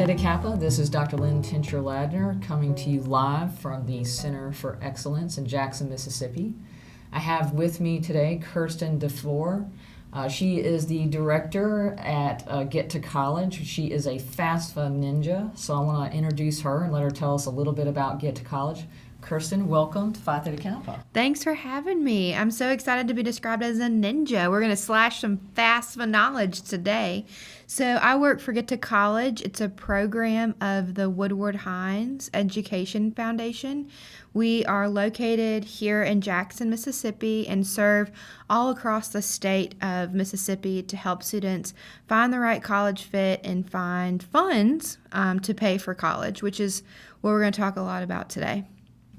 Theta Kappa. This is Dr. Lynn Tincher-Ladner coming to you live from the Center for Excellence in Jackson, Mississippi. I have with me today Kierstan Dufour. She is the director at Get to College. She is a FAFSA ninja, so I want to introduce her and let her tell us a little bit about Get to College. Kierstan, welcome to Phi Theta Kappa. Thanks for having me. I'm so excited to be described as a ninja. We're going to slash some FAFSA knowledge today. So I work for Get to College. It's a program of the Woodward Hines Education Foundation. We are located here in Jackson, Mississippi, and serve all across the state of Mississippi to help students find the right college fit and find funds to pay for college, which is what we're going to talk a lot about today.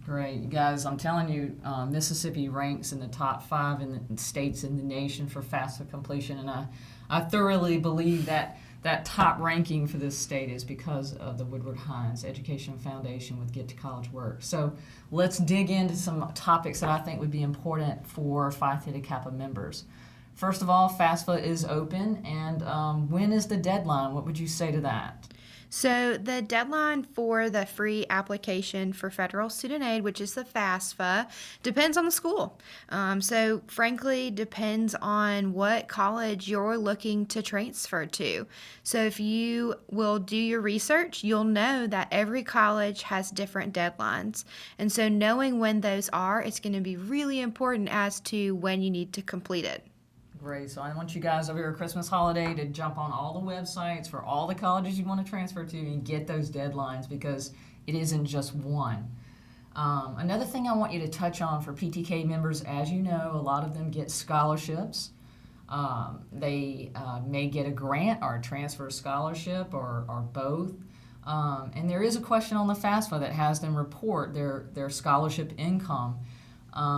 Great. You guys, I'm telling you, Mississippi ranks in the top 5 in the states in the nation for FAFSA completion, and I thoroughly believe that top ranking for this state is because of the Woodward Hines Education Foundation with Get to College work. So let's dig into some topics that I think would be important for Phi Theta Kappa members. First of all, FAFSA is open, and when is the deadline? What would you say to that? So the deadline for the free application for federal student aid, which is the FAFSA, depends on the school. So frankly, depends on what college you're looking to transfer to. So if you will do your research, you'll know that every college has different deadlines. And so knowing when those are, it's going to be really important as to when you need to complete it. Great. So I want you guys over your Christmas holiday to jump on all the websites for all the colleges you want to transfer to and get those deadlines, because it isn't just one. Another thing I want you to touch on for PTK members, as you know, a lot of them get scholarships. They may get a grant or a transfer scholarship or both. And there is a question on the FAFSA that has them report their scholarship income.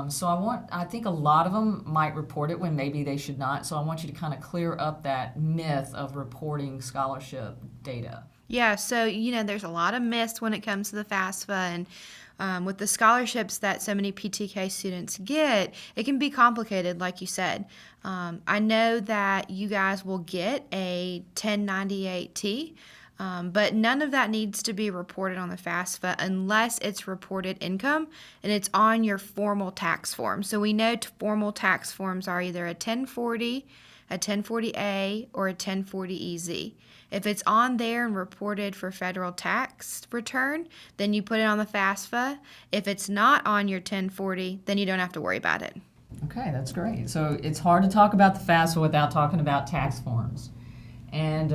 So I think a lot of them might report it when maybe they should not. So I want you to kind of clear up that myth of reporting scholarship data. Yeah, so, there's a lot of myths when it comes to the FAFSA, and with the scholarships that so many PTK students get, it can be complicated, like you said. I know that you guys will get a 1098T. But none of that needs to be reported on the FAFSA unless it's reported income and it's on your formal tax form. So we know formal tax forms are either a 1040, a 1040A, or a 1040EZ. If it's on there and reported for federal tax return, then you put it on the FAFSA. If it's not on your 1040, then you don't have to worry about it. Okay, that's great. So it's hard to talk about the FAFSA without talking about tax forms. And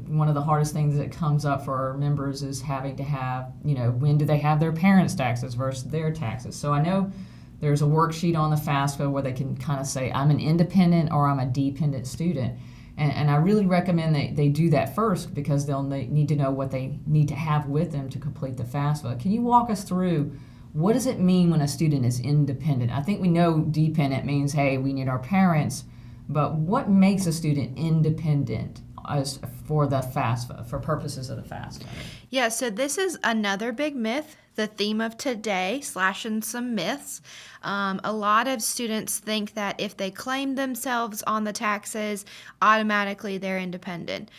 one of the hardest things that comes up for our members is having to have, when do they have their parents' taxes versus their taxes. So I know there's a worksheet on the FAFSA where they can kind of say, I'm an independent or I'm a dependent student. And I really recommend they do that first, because they'll need to know what they need to have with them to complete the FAFSA. Can you walk us through, what does it mean when a student is independent? I think we know dependent means, hey, we need our parents. But what makes a student independent as for the FAFSA, for purposes of the FAFSA? Yeah, so this is another big myth, the theme of today, slashing some myths. A lot of students think that if they claim themselves on the taxes, automatically they're independent.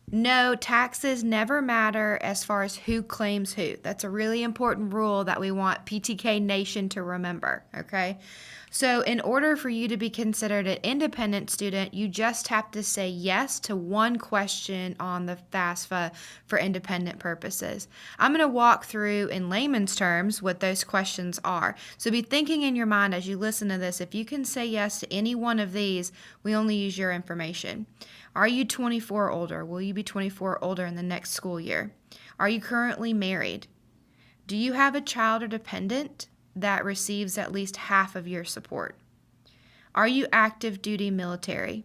No, taxes never matter as far as who claims who. That's a really important rule that we want PTK Nation to remember, okay? So in order for you to be considered an independent student, you just have to say yes to one question on the FAFSA for independent purposes. I'm going to walk through in layman's terms what those questions are. So be thinking in your mind as you listen to this, if you can say yes to any one of these, we only use your information. Are you 24 or older? Will you be 24 or older in the next school year? Are you currently married? Do you have a child or dependent that receives at least half of your support? Are you active duty military?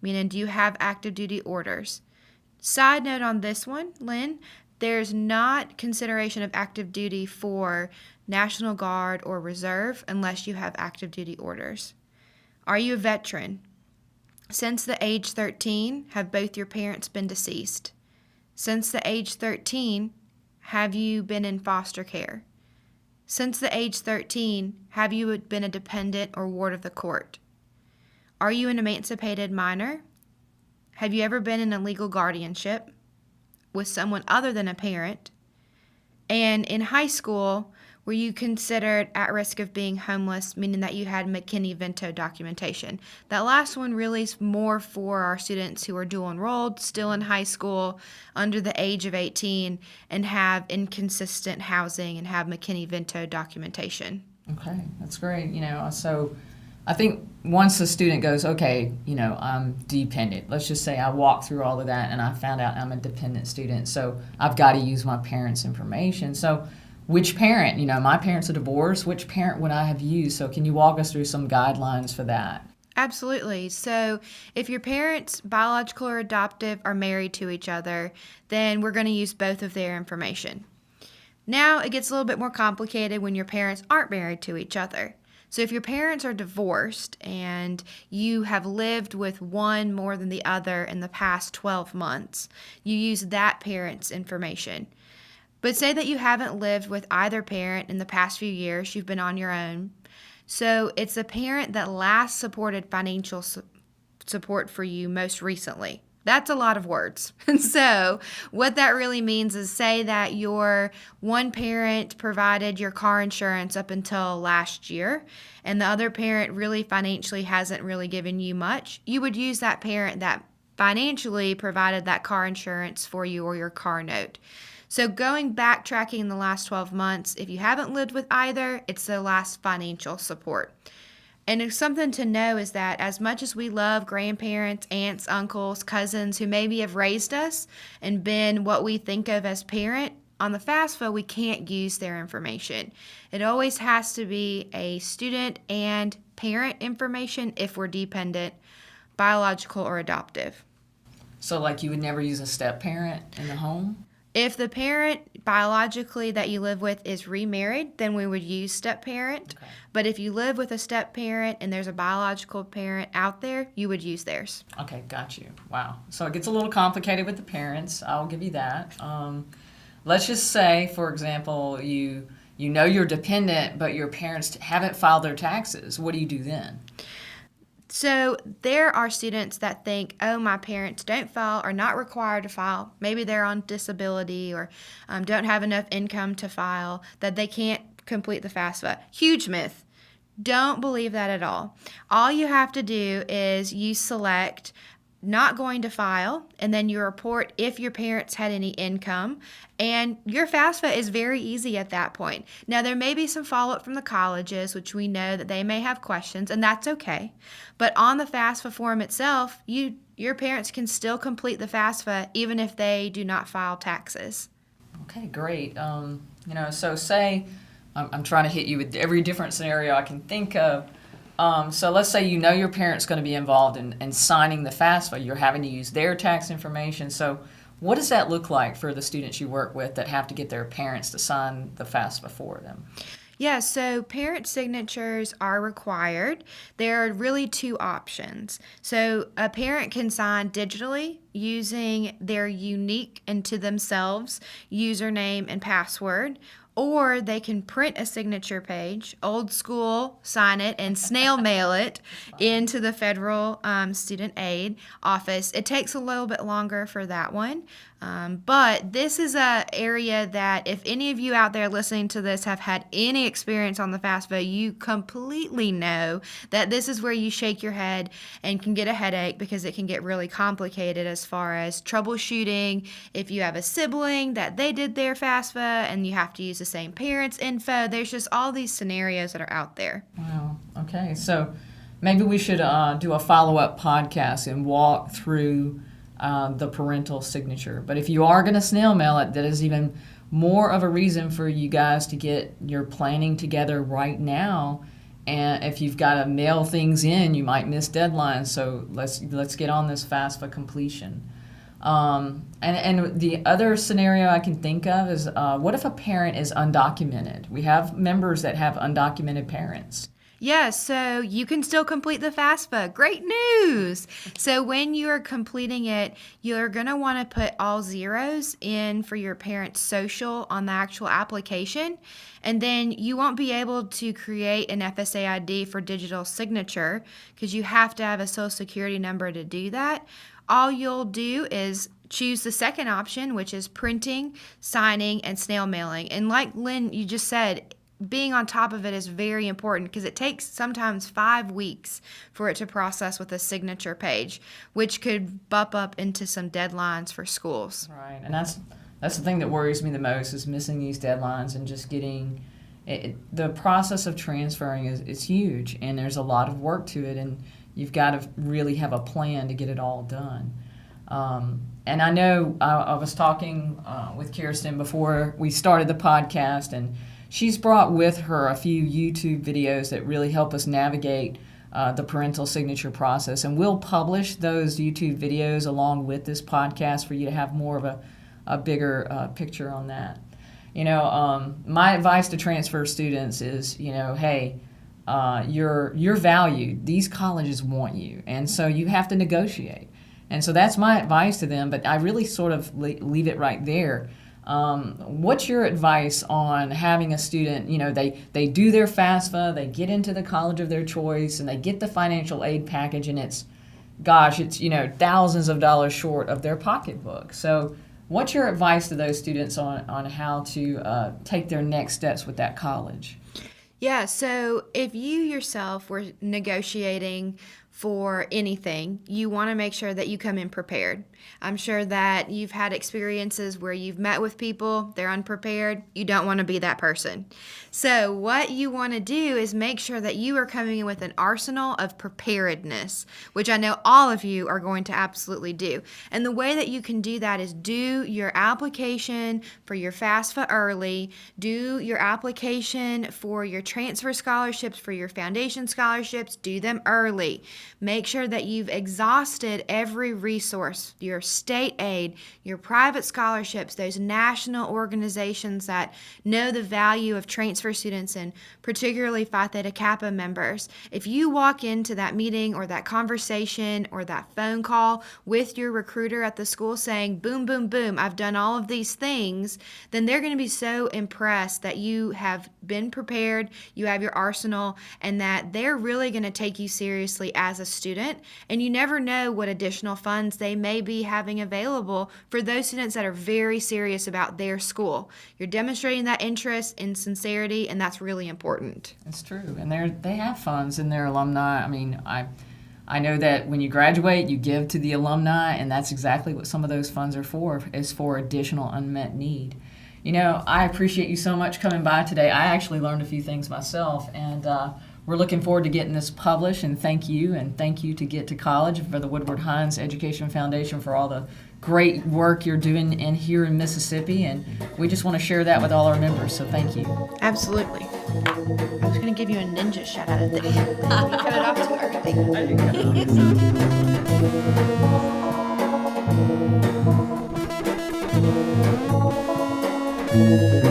Meaning, do you have active duty orders? Side note on this one, Lynn, there's not consideration of active duty for National Guard or Reserve unless you have active duty orders. Are you a veteran? Since the age 13, have both your parents been deceased? Since the age 13, have you been in foster care? Since the age 13, have you been a dependent or ward of the court? Are you an emancipated minor? Have you ever been in a legal guardianship? with someone other than a parent. And in high school, were you considered at risk of being homeless, meaning that you had McKinney-Vento documentation? That last one really is more for our students who are dual enrolled, still in high school, under the age of 18, and have inconsistent housing and have McKinney-Vento documentation. Okay, that's great. So I think once the student goes, okay, I'm dependent. Let's just say I walked through all of that and I found out I'm a dependent student, so I've got to use my parents' information. So which parent, my parents are divorced, which parent would I have used? So can you walk us through some guidelines for that? Absolutely. So if your parents, biological or adoptive, are married to each other, then we're going to use both of their information. Now it gets a little bit more complicated when your parents aren't married to each other. So if your parents are divorced and you have lived with one more than the other in the past 12 months, you use that parent's information. But say that you haven't lived with either parent in the past few years, you've been on your own. So it's the parent that last supported financial support for you most recently. That's a lot of words. So what that really means is, say that your one parent provided your car insurance up until last year and the other parent really financially hasn't really given you much, you would use that parent that financially provided that car insurance for you or your car note. So backtracking in the last 12 months, if you haven't lived with either, it's the last financial support. And it's something to know is that as much as we love grandparents, aunts, uncles, cousins who maybe have raised us and been what we think of as parent, on the FAFSA, we can't use their information. It always has to be a student and parent information if we're dependent, biological or adoptive. So like you would never use a step parent in the home? If the parent biologically that you live with is remarried, then we would use step parent. Okay. But if you live with a step parent and there's a biological parent out there, you would use theirs. Okay, got you. Wow. So it gets a little complicated with the parents. I'll give you that. Let's just say, for example, you know you're dependent, but your parents haven't filed their taxes. What do you do then? So there are students that think, oh, my parents don't file, are not required to file. Maybe they're on disability or don't have enough income to file, that they can't complete the FAFSA. Huge myth. Don't believe that at all. All you have to do is you select not going to file, and then you report if your parents had any income, and your FAFSA is very easy at that point. Now, there may be some follow-up from the colleges, which we know that they may have questions, and that's okay. But on the FAFSA form itself, your parents can still complete the FAFSA even if they do not file taxes. Okay, great. So say I'm trying to hit you with every different scenario I can think of. So let's say your parent's going to be involved in signing the FAFSA. You're having to use their tax information. So what does that look like for the students you work with that have to get their parents to sign the FAFSA for them? Yeah, so parent signatures are required. There are really two options. So a parent can sign digitally using their unique and to themselves username and password, or they can print a signature page, old school, sign it, and snail mail it into the federal student aid office. It takes a little bit longer for that one, but this is an area that if any of you out there listening to this have had any experience on the FAFSA, you completely know that this is where you shake your head and can get a headache because it can get really complicated as far as troubleshooting. If you have a sibling that they did their FAFSA and you have to use the same parents' info, there's just all these scenarios that are out there. Wow. Okay. So maybe we should do a follow-up podcast and walk through the parental signature. But if you are going to snail mail it, that is even more of a reason for you guys to get your planning together right now. And if you've got to mail things in, you might miss deadlines. So let's get on this FAFSA completion. And the other scenario I can think of is what if a parent is undocumented? We have members that have undocumented parents. Yeah, so you can still complete the FAFSA. Great news! So when you're completing it, you're going to want to put all zeros in for your parent's social on the actual application, and then you won't be able to create an FSA ID for digital signature because you have to have a social security number to do that. All you'll do is choose the second option, which is printing, signing, and snail mailing. And like Lynn, you just said, being on top of it is very important because it takes sometimes 5 weeks for it to process with a signature page, which could bump up into some deadlines for schools. Right, and that's the thing that worries me the most is missing these deadlines and just getting the process of transferring is huge, and there's a lot of work to it, and you've got to really have a plan to get it all done. And I know I was talking with Kierstan before we started the podcast, and she's brought with her a few YouTube videos that really help us navigate the parental signature process. And we'll publish those YouTube videos along with this podcast for you to have more of a bigger picture on that. My advice to transfer students is, hey, you're valued. These colleges want you, and so you have to negotiate. And so that's my advice to them, but I really sort of leave it right there. What's your advice on having a student, they do their FAFSA, they get into the college of their choice, and they get the financial aid package, and it's thousands of dollars short of their pocketbook. So what's your advice to those students on how to take their next steps with that college? Yeah, so if you yourself were negotiating for anything, you want to make sure that you come in prepared. I'm sure that you've had experiences where you've met with people, they're unprepared. You don't want to be that person. So what you want to do is make sure that you are coming in with an arsenal of preparedness, which I know all of you are going to absolutely do. And the way that you can do that is do your application for your FAFSA early, do your application for your transfer scholarships, for your foundation scholarships, do them early. Make sure that you've exhausted every resource, your state aid, your private scholarships, those national organizations that know the value of transfer students and particularly Phi Theta Kappa members. If you walk into that meeting or that conversation or that phone call with your recruiter at the school saying, boom, boom, boom, I've done all of these things, then they're going to be so impressed that you have been prepared, you have your arsenal, and that they're really going to take you seriously as a student. And you never know what additional funds they may be having available for those students that are very serious about their school. You're demonstrating that interest and sincerity, and that's really important. It's true, and they have funds in their alumni. I mean, I know that when you graduate, you give to the alumni, and that's exactly what some of those funds are for, is for additional unmet need. I appreciate you so much coming by today. I actually learned a few things myself, and we're looking forward to getting this published, and thank you to Get to College for the Woodward Hines Education Foundation for all the great work you're doing here in Mississippi, and we just want to share that with all our members, so thank you. Absolutely. I was going to give you a ninja shout out at the end. You cut it off too early.